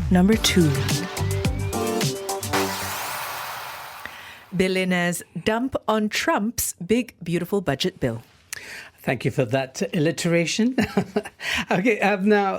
Number 2. Billionaires dump on Trump's big, beautiful budget bill. Thank you for that alliteration. Okay, now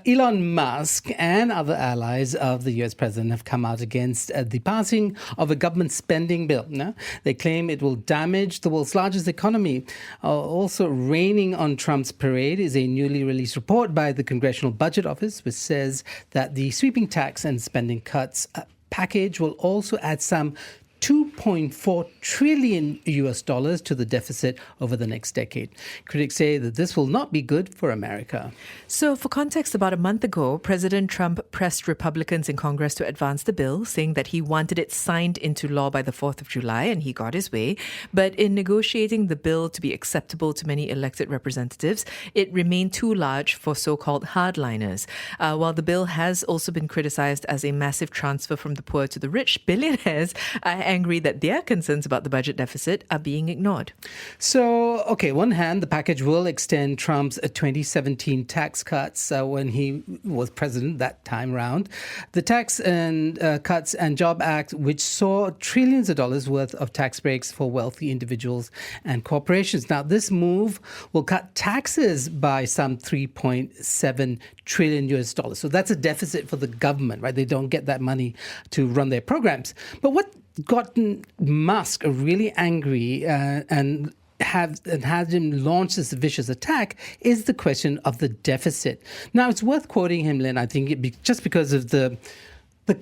Elon Musk and other allies of the US president have come out against the passing of a government spending bill. No? They claim it will damage the world's largest economy. Also raining on Trump's parade is a newly released report by the Congressional Budget Office, which says that the sweeping tax and spending cuts package will also add some $2.4 trillion to the deficit over the next decade. Critics say that this will not be good for America. So, for context, about a month ago, President Trump pressed Republicans in Congress to advance the bill, saying that he wanted it signed into law by the 4th of July, and he got his way. But in negotiating the bill to be acceptable to many elected representatives, it remained too large for so-called hardliners. While the bill has also been criticized as a massive transfer from the poor to the rich, billionaires are angry that their concerns about the budget deficit are being ignored. So, okay, one hand, the package will extend Trump's 2017 tax cuts when he was president that time round. The Tax and Cuts and Job Act, which saw trillions of dollars worth of tax breaks for wealthy individuals and corporations. Now, this move will cut taxes by some $3.7 trillion. So that's a deficit for the government, right? They don't get that money to run their programs. But what gotten Musk really angry and had him launch this vicious attack is the question of the deficit. Now, it's worth quoting him, Lynn, I think, just because of the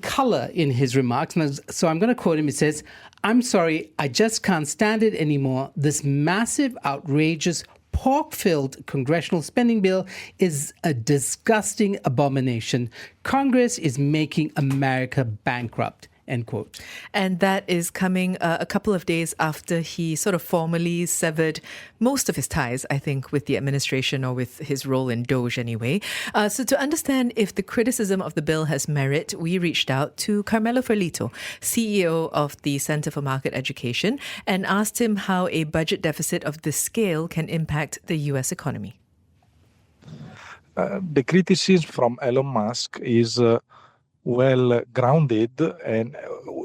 color in his remarks. So I'm going to quote him. It says, "I'm sorry, I just can't stand it anymore. This massive, outrageous, pork-filled congressional spending bill is a disgusting abomination. Congress is making America bankrupt." End quote. And that is coming a couple of days after he sort of formally severed most of his ties, I think, with the administration or with his role in DOGE anyway. So to understand if the criticism of the bill has merit, we reached out to Carmelo Ferlito, CEO of the Center for Market Education, and asked him how a budget deficit of this scale can impact the US economy. The criticism from Elon Musk is well grounded, and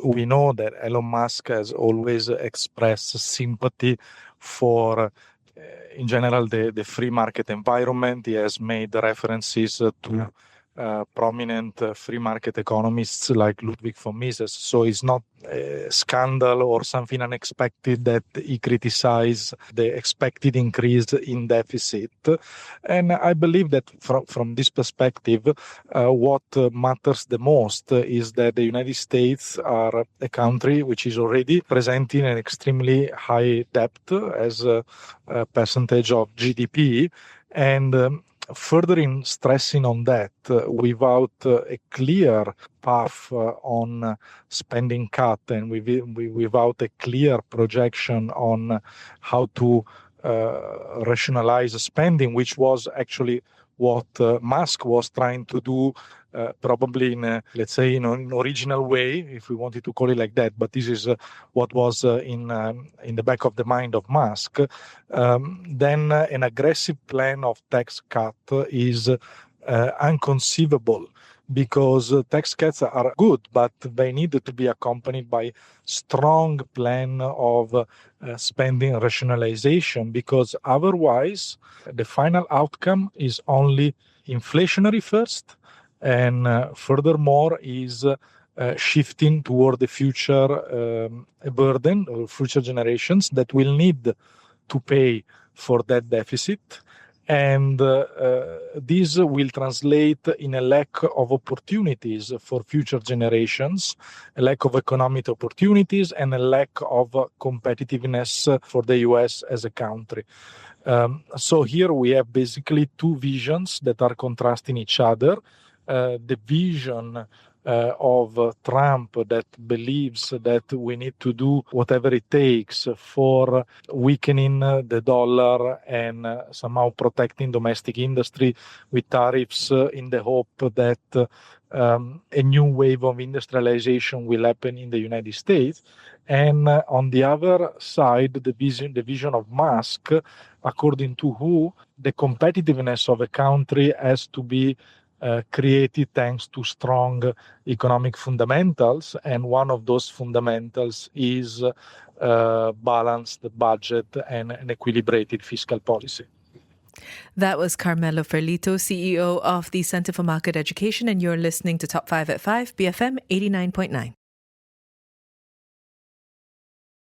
we know that Elon Musk has always expressed sympathy for, in general, the free market environment. He has made references to prominent free market economists like Ludwig von Mises. So it's not a scandal or something unexpected that he criticized the expected increase in deficit. And I believe that from this perspective, what matters the most is that the United States are a country which is already presenting an extremely high debt as a percentage of GDP. And further in stressing on that, without a clear path on spending cut and without a clear projection on how to rationalize spending, which was actually what Musk was trying to do, probably in a, let's say, in an original way, if we wanted to call it like that. But this is what was in the back of the mind of Musk. Then an aggressive plan of tax cut is unconceivable, because tax cuts are good, but they need to be accompanied by strong plan of spending rationalization, because otherwise the final outcome is only inflationary first, and furthermore is shifting toward the future a burden or future generations that will need to pay for that deficit. And this will translate in a lack of opportunities for future generations, a lack of economic opportunities, and a lack of competitiveness for the US as a country. So here we have basically two visions that are contrasting each other. The vision of Trump that believes that we need to do whatever it takes for weakening the dollar and somehow protecting domestic industry with tariffs in the hope that a new wave of industrialization will happen in the United States. And on the other side, the vision of Musk, according to who the competitiveness of a country has to be created thanks to strong economic fundamentals, and one of those fundamentals is balanced budget and an equilibrated fiscal policy. That was Carmelo Ferlito, CEO of the Center for Market Education, and you're listening to Top 5 at 5, BFM 89.9.